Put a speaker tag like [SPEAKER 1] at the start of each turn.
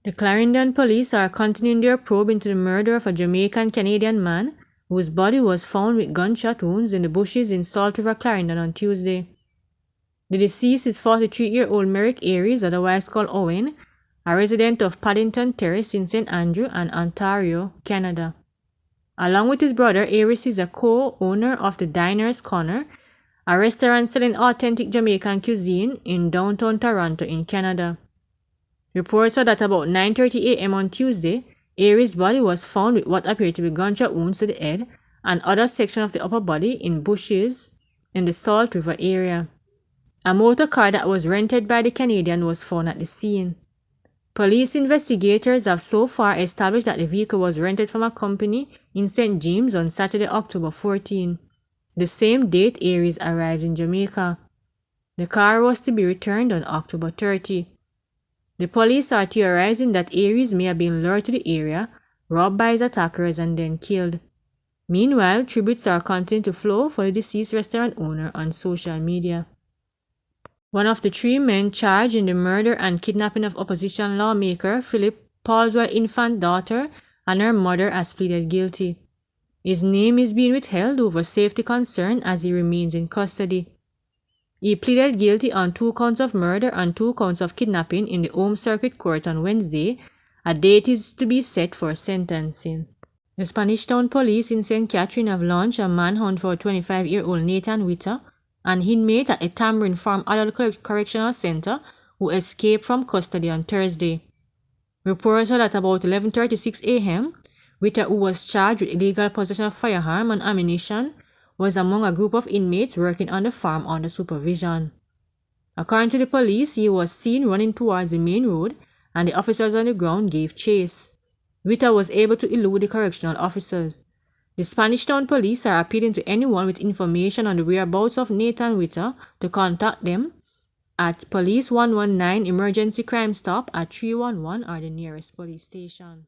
[SPEAKER 1] The Clarendon police are continuing their probe into the murder of a Jamaican Canadian man whose body was found with gunshot wounds in the bushes in Salt River, Clarendon on Tuesday. The deceased is 43-year-old Merrick Aries, otherwise called Owen, a resident of Paddington Terrace in St. Andrew and Ontario, Canada. Along with his brother, Aries is a co-owner of the Diner's Corner, a restaurant selling authentic Jamaican cuisine in downtown Toronto in Canada. Reports are that about 9:30 a.m. on Tuesday, Aries' body was found with what appeared to be gunshot wounds to the head and other section of the upper body in bushes in the Salt River area. A motor car that was rented by the Canadian was found at the scene. Police investigators have so far established that the vehicle was rented from a company in St. James on Saturday, October 14, the same date Aries arrived in Jamaica. The car was to be returned on October 30. The police are theorizing that Aries may have been lured to the area, robbed by his attackers, and then killed. Meanwhile, tributes are continuing to flow for the deceased restaurant owner on social media. One of the three men charged in the murder and kidnapping of opposition lawmaker Philip Paulswell's infant daughter and her mother has pleaded guilty. His name is being withheld over safety concern as he remains in custody. He pleaded guilty on 2 counts of murder and 2 counts of kidnapping in the Home Circuit Court on Wednesday. A date is to be set for sentencing. The Spanish Town Police in St. Catherine have launched a manhunt for 25-year-old Nathan Witter, an inmate at a Tamarind Farm Adult Correctional Center who escaped from custody on Thursday. Reports are that about 11:36 a.m., Witter, who was charged with illegal possession of firearm and ammunition, was among a group of inmates working on the farm under supervision. According to the police, he was seen running towards the main road and the officers on the ground gave chase. Witter was able to elude the correctional officers. The Spanish Town Police are appealing to anyone with information on the whereabouts of Nathan Witter to contact them at Police 119 Emergency Crime Stop at 311 or the nearest police station.